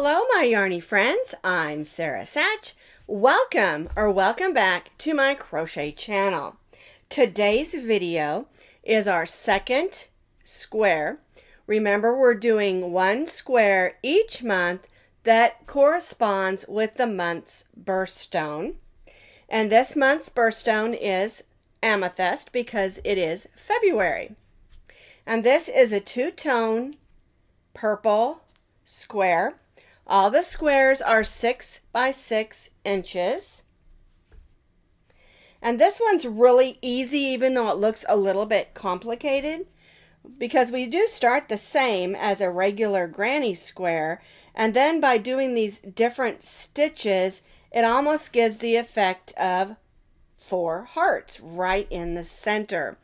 Hello, my yarny friends. I'm Sara Sach. Welcome back to my crochet channel. Today's video is our second square. Remember, we're doing one square each month that corresponds with the month's birthstone. And this month's birthstone is Amethyst because it is February. And this is a two-tone purple square. All the squares are 6 by 6 inches. And this one's really easy, even though it looks a little bit complicated, because we do start the same as a regular granny square, and then by doing these different stitches, it almost gives the effect of 4 hearts right in the center.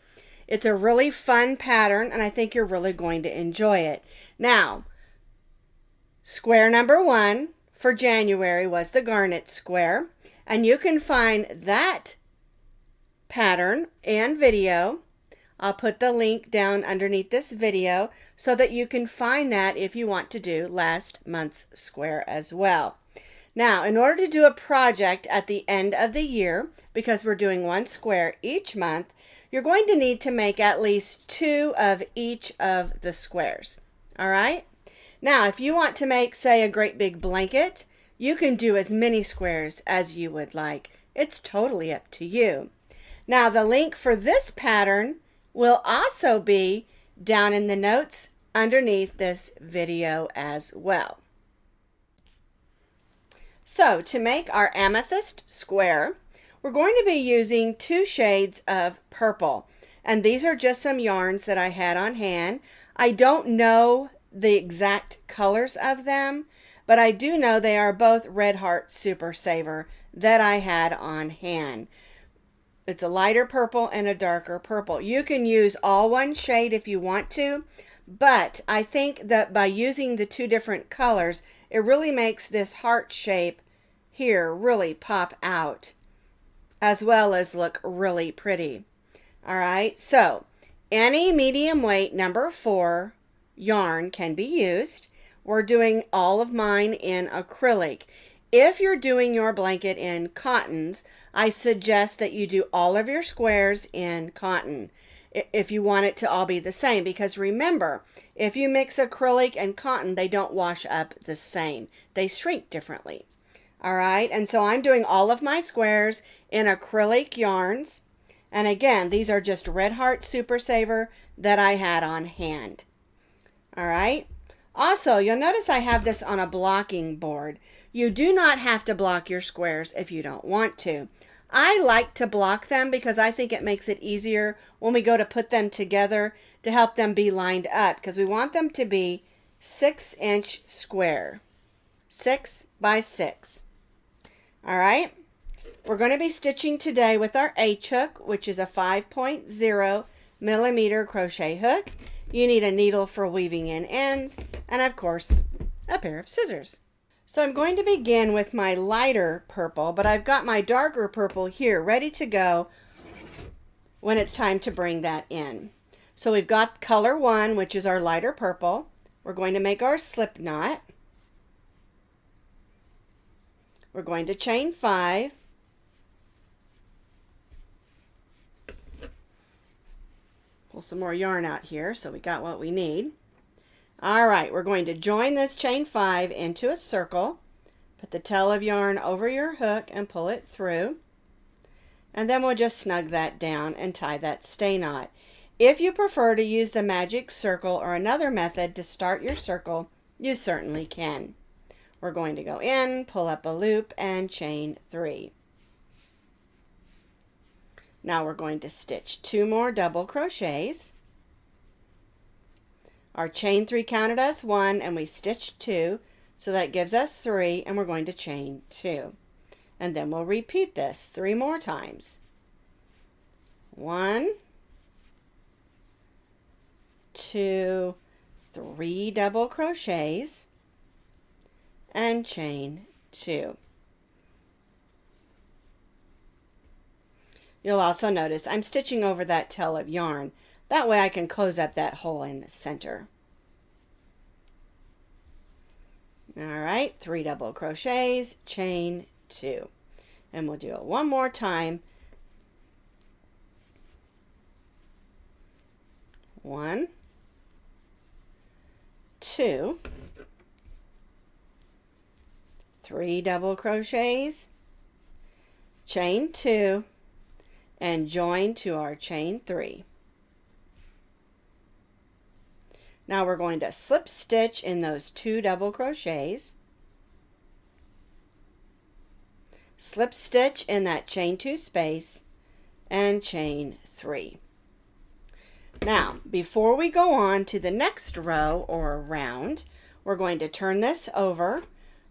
It's a really fun pattern, and I think you're really going to enjoy it. Now, square number 1 for January was the Garnet square, and you can find that pattern and video. I'll put the link down underneath this video so that you can find that if you want to do last month's square as well. Now, in order to do a project at the end of the year, because we're doing one square each month, you're going to need to make at least 2 of each of the squares. All right? Now, if you want to make, say, a great big blanket, you can do as many squares as you would like. It's totally up to you. Now, the link for this pattern will also be down in the notes underneath this video as well. So, to make our amethyst square, we're going to be using 2 shades of purple. And these are just some yarns that I had on hand. I don't know the exact colors of them, but I do know they are both Red Heart Super Saver that I had on hand. It's a lighter purple and a darker purple. You can use all one shade if you want to, but I think that by using the 2 different colors, it really makes this heart shape here really pop out, as well as look really pretty. All right, so any medium weight number 4 yarn can be used. We're doing all of mine in acrylic. If you're doing your blanket in cottons, I suggest that you do all of your squares in cotton if you want it to all be the same, because remember, if you mix acrylic and cotton, they don't wash up the same. They shrink differently. All right, and so I'm doing all of my squares in acrylic yarns. And again, these are just Red Heart Super Saver that I had on hand. All right. Also, you'll notice I have this on a blocking board. You do not have to block your squares if you don't want to. I like to block them because I think it makes it easier when we go to put them together to help them be lined up, because we want them to be 6-inch square, 6 by 6. All right. We're going to be stitching today with our H-hook, which is a 5.0 millimeter crochet hook. You need a needle for weaving in ends, and of course, a pair of scissors. So I'm going to begin with my lighter purple, but I've got my darker purple here ready to go when it's time to bring that in. So we've got color 1, which is our lighter purple. We're going to make our slip knot. We're going to chain 5. Pull some more yarn out here so we got what we need. All right, we're going to join this chain 5 into a circle. Put the tail of yarn over your hook and pull it through. And then we'll just snug that down and tie that stay knot. If you prefer to use the magic circle or another method to start your circle, you certainly can. We're going to go in, pull up a loop, and chain 3. Now we're going to stitch 2 more double crochets. Our chain 3 counted us 1, and we stitched 2, so that gives us 3, and we're going to chain 2. And then we'll repeat this 3 more times. 1, 2, 3 double crochets, and chain 2. You'll also notice I'm stitching over that tail of yarn. That way I can close up that hole in the center. All right, 3 double crochets, chain 2. And we'll do it one more time. 1, 2, 3 double crochets, chain 2, and join to our chain 3. Now we're going to slip stitch in those 2 double crochets, slip stitch in that chain 2 space, and chain 3. Now, before we go on to the next row or round, we're going to turn this over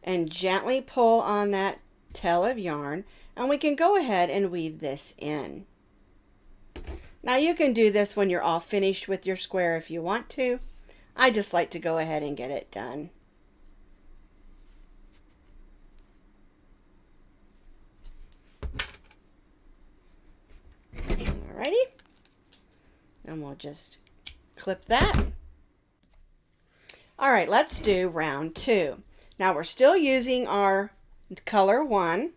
and gently pull on that tail of yarn, and we can go ahead and weave this in. Now you can do this when you're all finished with your square if you want to. I just like to go ahead and get it done. Alrighty, and we'll just clip that. All right, let's do round 2. Now we're still using our color 1.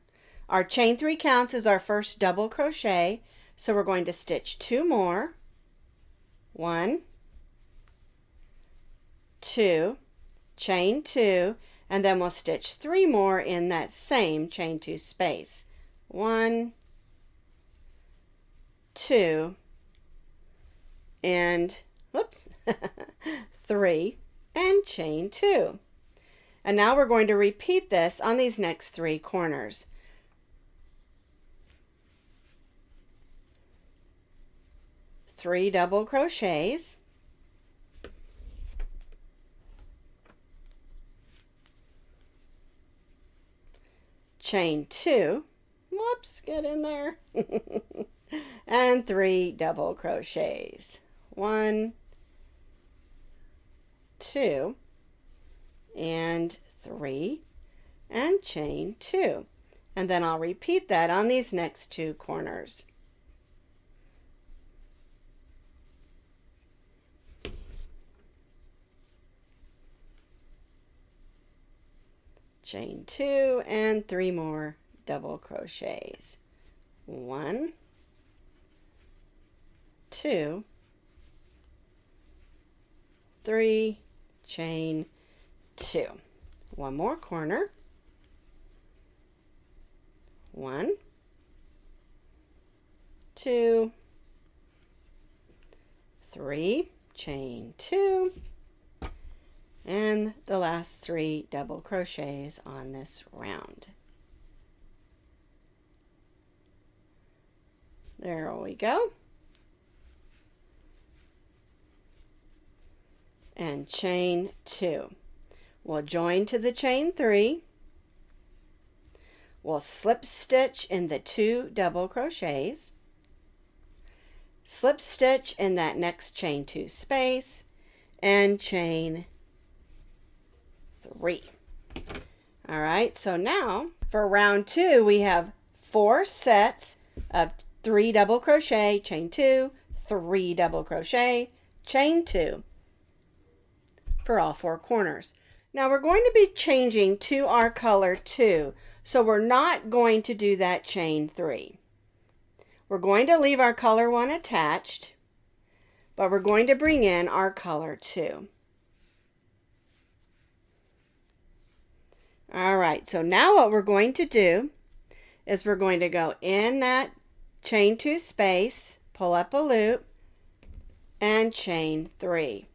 Our chain 3 counts as our first double crochet, so we're going to stitch 2 more. 1, 2, chain 2, and then we'll stitch 3 more in that same chain 2 space. 1, 2, and whoops, 3, and chain 2. And now we're going to repeat this on these next 3 corners. Three double crochets, chain 2, whoops, get in there, and 3 double crochets. 1, 2, and 3, and chain 2. And then I'll repeat that on these next 2 corners. Chain 2 and 3 more double crochets. 1, 2, 3, chain 2. One more corner. 1, 2, 3, chain 2. And the last 3 double crochets on this round. There we go. And chain 2. We'll join to the chain 3. We'll slip stitch in the 2 double crochets. Slip stitch in that next chain 2 space and chain 3. All right, so now for round 2 we have 4 sets of 3 double crochet, chain 2, 3 double crochet, chain 2 for all 4 corners. Now we're going to be changing to our color 2, so we're not going to do that chain 3. We're going to leave our color 1 attached, but we're going to bring in our color 2. All right, so now what we're going to do is we're going to go in that chain 2 space, pull up a loop, and chain 3.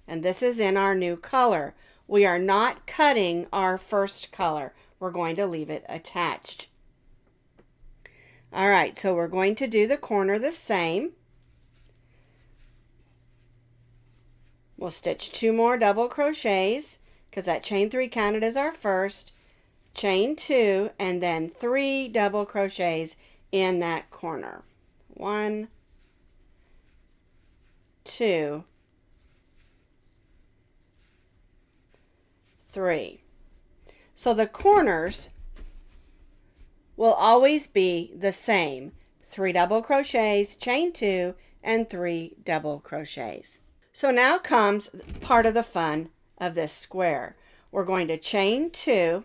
And this is in our new color. We are not cutting our first color. We're going to leave it attached. All right, so we're going to do the corner the same. We'll stitch 2 more double crochets because that chain 3 counted as our first, chain 2, and then 3 double crochets in that corner. 1, 2, 3. So the corners will always be the same. 3 double crochets, chain 2, and 3 double crochets. So now comes part of the fun of this square. We're going to chain 2,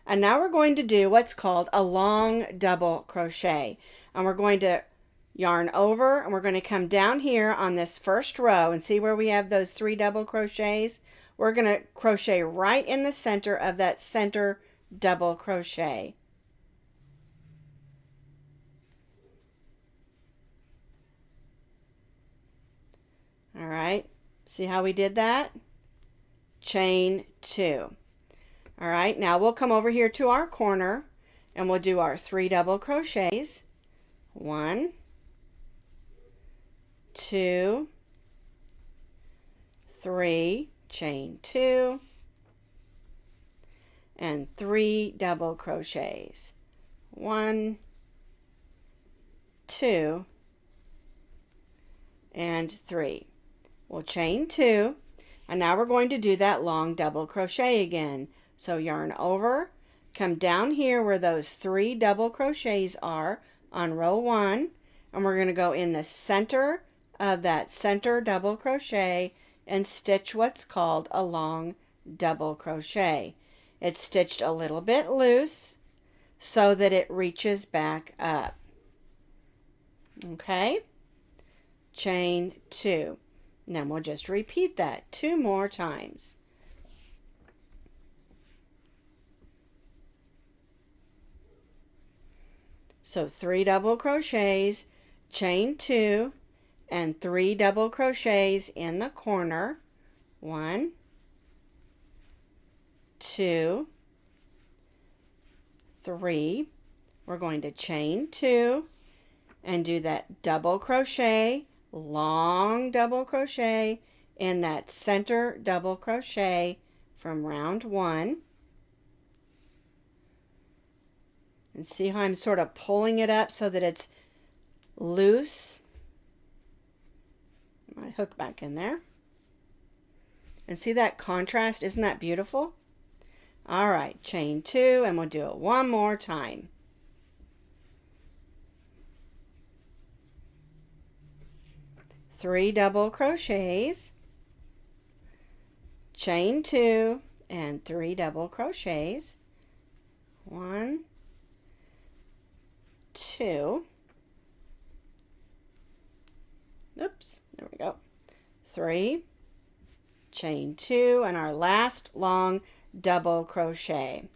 and now we're going to do what's called a long double crochet. And we're going to yarn over, and we're going to come down here on this first row and see where we have those 3 double crochets. We're going to crochet right in the center of that center double crochet. All right, see how we did that? Chain 2. All right, now we'll come over here to our corner and we'll do our 3 double crochets. 1, 2, 3, chain 2, and 3 double crochets. 1, 2, and 3. We'll chain 2, and now we're going to do that long double crochet again. So yarn over, come down here where those 3 double crochets are on row 1, and we're going to go in the center of that center double crochet and stitch what's called a long double crochet. It's stitched a little bit loose so that it reaches back up. Okay? Chain 2. And then we'll just repeat that 2 more times. So 3 double crochets, chain 2, and 3 double crochets in the corner. 1, 2, 3. We're going to chain 2 and do that double crochet, long double crochet in that center double crochet from round 1. And see how I'm sort of pulling it up so that it's loose. My hook back in there. And see that contrast? Isn't that beautiful? All right, chain 2, and we'll do it one more time. Three double crochets, chain 2, and 3 double crochets. 1, 2. Oops, there we go. 3, chain 2, and our last long double crochet.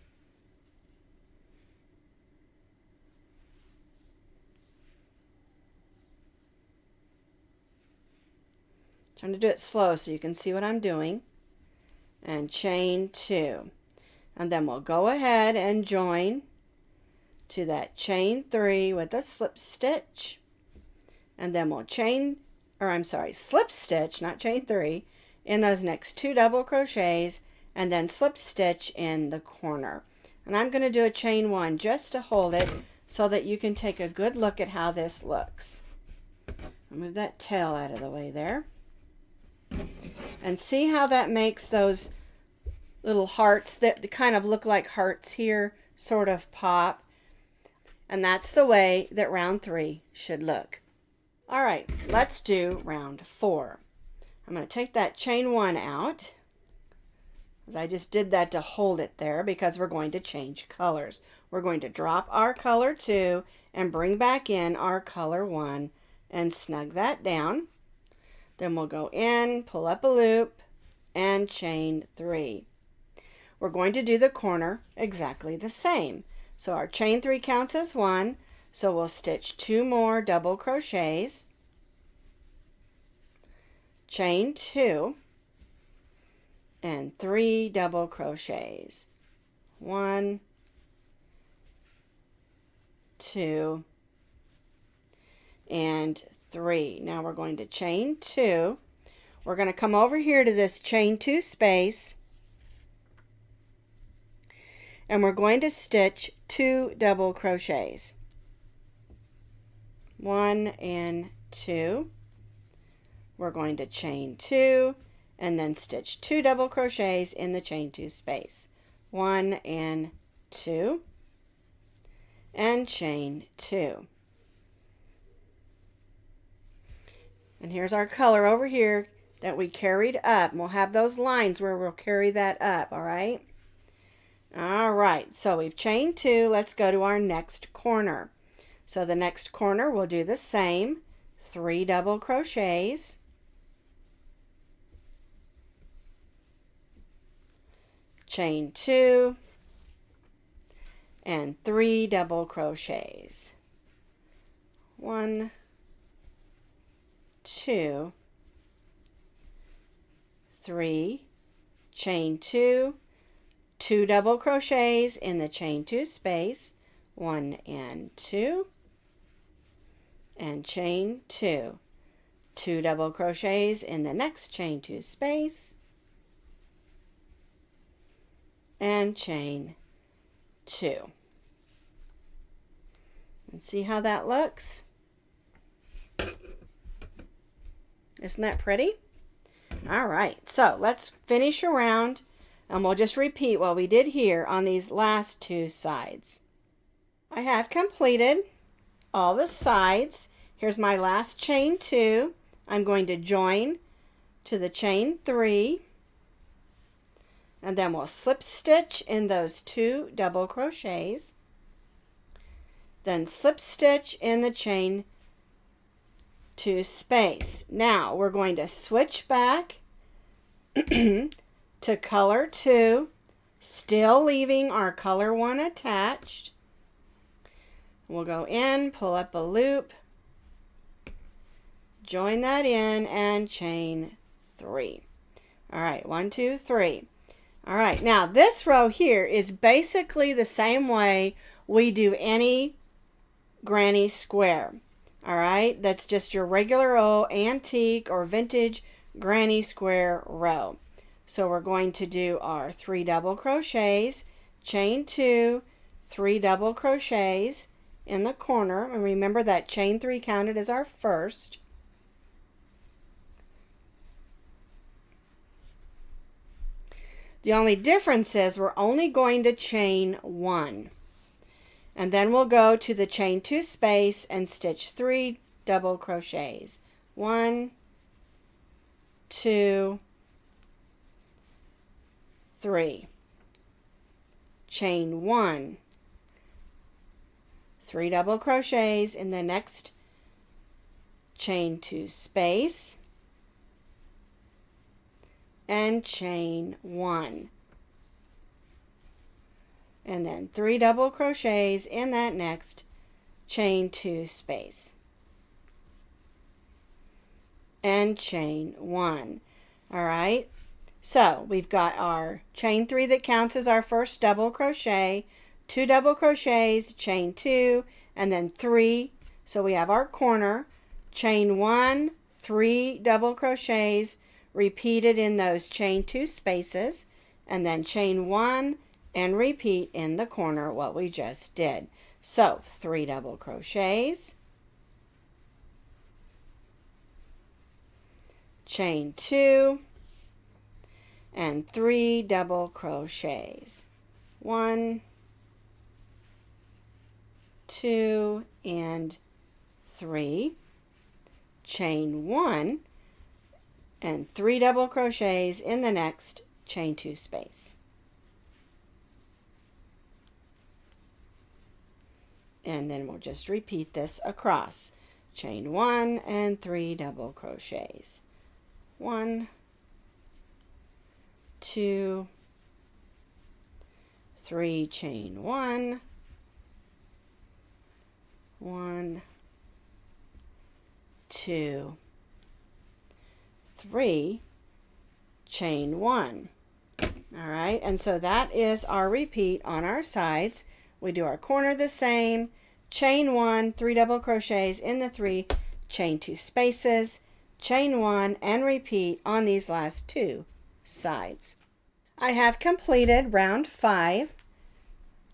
Trying to do it slow so you can see what I'm doing. And chain 2. And then we'll go ahead and join to that chain 3 with a slip stitch. And then we'll slip stitch, not chain 3, in those next 2 double crochets, and then slip stitch in the corner. And I'm going to do a chain 1 just to hold it so that you can take a good look at how this looks. I'll move that tail out of the way there. And see how that makes those little hearts that kind of look like hearts here sort of pop. And that's the way that round 3 should look. All right, let's do round 4. I'm going to take that chain 1 out. I just did that to hold it there because we're going to change colors. We're going to drop our color 2 and bring back in our color 1 and snug that down. Then we'll go in, pull up a loop, and chain 3. We're going to do the corner exactly the same. So our chain 3 counts as 1, so we'll stitch 2 more double crochets, chain 2, and 3 double crochets. 1, 2, and 3. Now we're going to chain 2. We're going to come over here to this chain 2 space, and we're going to stitch 2 double crochets. 1 and 2. We're going to chain 2 and then stitch 2 double crochets in the chain 2 space. 1 and 2 and chain 2. And here's our color over here that we carried up. And we'll have those lines where we'll carry that up, all right? All right, so we've chained 2. Let's go to our next corner. So the next corner we'll do the same, 3 double crochets, chain 2, and 3 double crochets. 1, 2, 3, chain 2, 2 double crochets in the chain 2 space, 1 and 2, and chain 2, 2 double crochets in the next chain 2 space, and chain 2. And see how that looks? Isn't that pretty? All right, so let's finish around, and we'll just repeat what we did here on these last 2 sides. I have completed all the sides. Here's my last chain 2. I'm going to join to the chain 3, and then we'll slip stitch in those 2 double crochets, then slip stitch in the chain 2 space. Now we're going to switch back to color 2, still leaving our color 1 attached. We'll go in, pull up a loop, join that in, and chain 3. All right, 1, 2, 3. All right, now this row here is basically the same way we do any granny square. All right, that's just your regular old antique or vintage granny square row. So we're going to do our 3 double crochets, chain 2, 3 double crochets in the corner, and remember that chain 3 counted as our first. The only difference is we're only going to chain 1. And then we'll go to the chain 2 space and stitch 3 double crochets. 1, 2, 3. Chain 1. 3 double crochets in the next chain 2 space. And chain 1. And then 3 double crochets in that next chain 2 space. And chain 1. All right. So we've got our chain 3 that counts as our first double crochet, 2 double crochets, chain 2, and then 3. So we have our corner, chain 1, 3 double crochets repeated in those chain 2 spaces, and then chain 1 and repeat in the corner what we just did. So 3 double crochets, chain 2, and 3 double crochets. 1, 2, and 3. Chain 1 and 3 double crochets in the next chain 2 space. And then we'll just repeat this across. Chain 1 and 3 double crochets. 1, 2, 3, chain 1, 1, 2, 3, chain 1. All right, and so that is our repeat on our sides. We do our corner the same, chain 1, 3 double crochets in the 3, chain 2 spaces, chain 1, and repeat on these last 2 sides. I have completed round 5.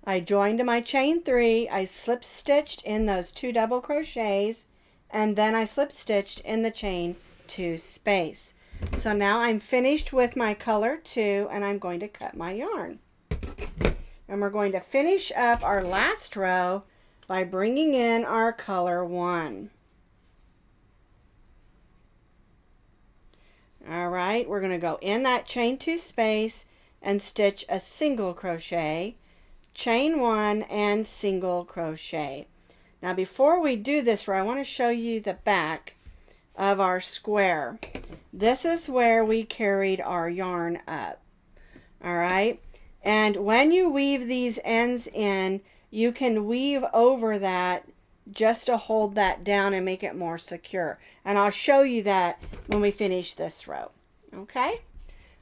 I joined to my chain 3, I slip stitched in those 2 double crochets, and then I slip stitched in the chain 2 space. So now I'm finished with my color 2, and I'm going to cut my yarn. And we're going to finish up our last row by bringing in our color 1. All right, we're going to go in that chain 2 space and stitch a single crochet, chain 1 and single crochet. Now before we do this row, I want to show you the back of our square. This is where we carried our yarn up. All right, and when you weave these ends in, you can weave over that just to hold that down and make it more secure. And I'll show you that when we finish this row. Okay?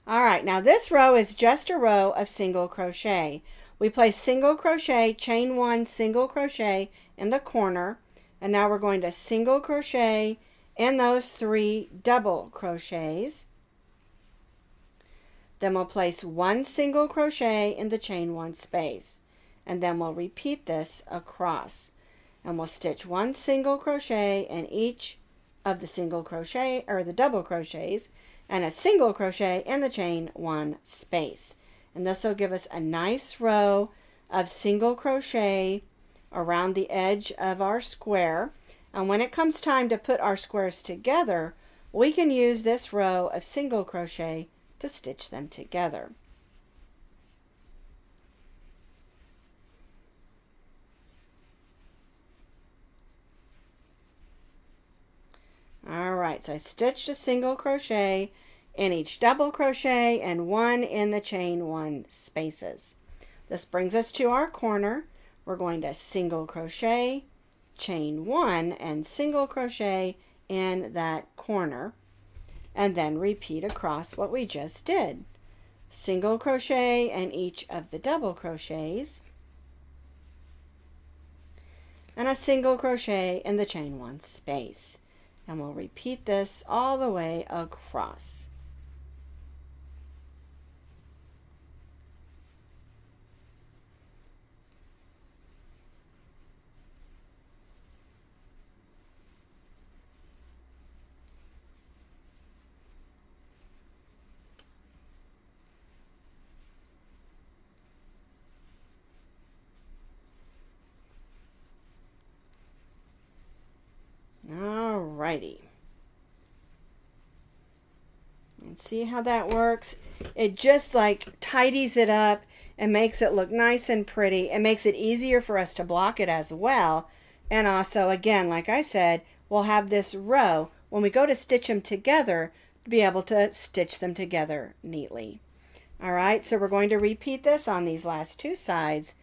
All right, now this row is just a row of single crochet. We place single crochet, chain 1, single crochet in the corner, and now we're going to single crochet in those 3 double crochets. Then we'll place 1 single crochet in the chain 1 space, and then we'll repeat this across. And we'll stitch 1 single crochet in each of the single crochet or the double crochets and a single crochet in the chain 1 space. And this will give us a nice row of single crochet around the edge of our square. And when it comes time to put our squares together, we can use this row of single crochet to stitch them together. All right, so I stitched a single crochet in each double crochet and 1 in the chain 1 spaces. This brings us to our corner. We're going to single crochet, chain 1 and single crochet in that corner, and then repeat across what we just did. Single crochet in each of the double crochets and a single crochet in the chain 1 space. And we'll repeat this all the way across. Alrighty. And see how that works? It just like tidies it up and makes it look nice and pretty. It makes it easier for us to block it as well. And also, again, like I said, we'll have this row when we go to stitch them together to be able to stitch them together neatly. All right, so we're going to repeat this on these last 2 sides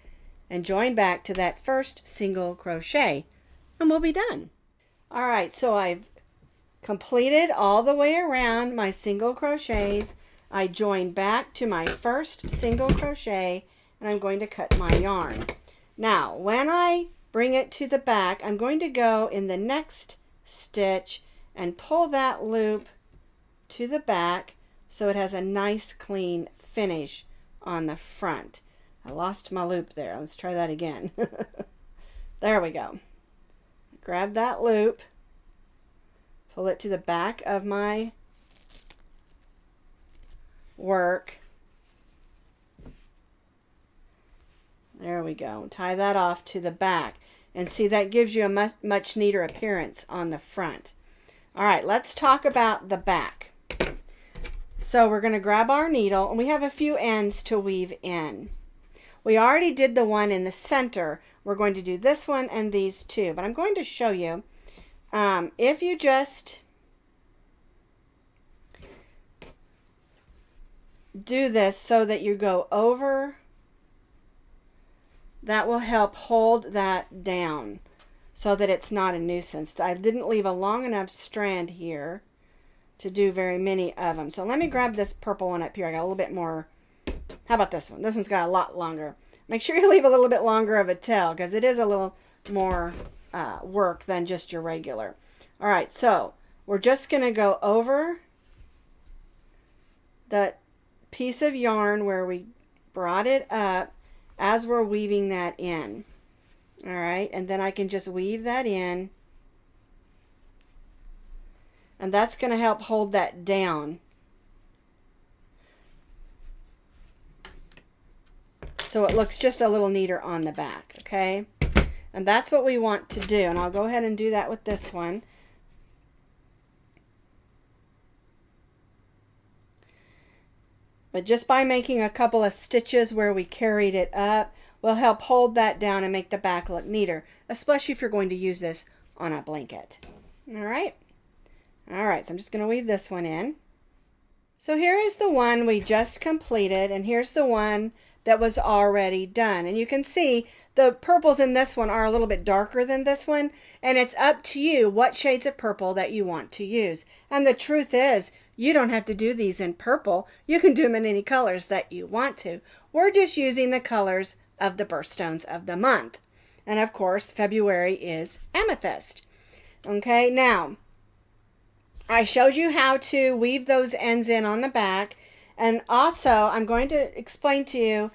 and join back to that first single crochet, and we'll be done. All right, so I've completed all the way around my single crochets. I join back to my first single crochet, and I'm going to cut my yarn. Now, when I bring it to the back, I'm going to go in the next stitch and pull that loop to the back so it has a nice clean finish on the front. I lost my loop there. Let's try that again. There we go. Grab that loop, pull it to the back of my work. There we go. Tie that off to the back. And see, that gives you a much neater appearance on the front. All right, let's talk about the back. So we're going to grab our needle, and we have a few ends to weave in. We already did the one in the center. We're going to do this one and these 2, but I'm going to show you. If you just do this so that you go over, that will help hold that down so that it's not a nuisance. I didn't leave a long enough strand here to do very many of them. So let me grab this purple one up here. I got a little bit more. How about this one? This one's got a lot longer. Make sure you leave a little bit longer of a tail because it is a little more work than just your regular. All right, so we're just going to go over that piece of yarn where we brought it up as we're weaving that in. All right, and then I can just weave that in, and that's going to help hold that down. So it looks just a little neater on the back, okay? And that's what we want to do, and I'll go ahead and do that with this one. But just by making a couple of stitches where we carried it up will help hold that down and make the back look neater, especially if you're going to use this on a blanket. All right. All right, so I'm just going to weave this one in. So here is the one we just completed, and here's the one that was already done. And you can see the purples in this one are a little bit darker than this one, and it's up to you what shades of purple that you want to use. And the truth is, you don't have to do these in purple. You can do them in any colors that you want to. We're just using the colors of the birthstones of the month. And of course, February is amethyst. Okay, now, I showed you how to weave those ends in on the back. And also, I'm going to explain to you,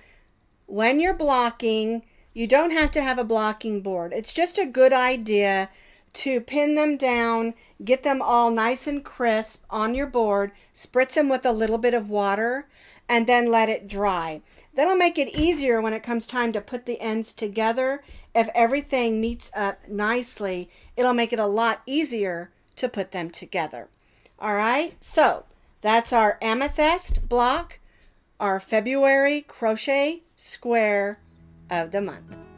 when you're blocking, you don't have to have a blocking board. It's just a good idea to pin them down, get them all nice and crisp on your board, spritz them with a little bit of water, and then let it dry. That'll make it easier when it comes time to put the ends together. If everything meets up nicely, it'll make it a lot easier to put them together. All right, so that's our amethyst block, our February crochet square of the month.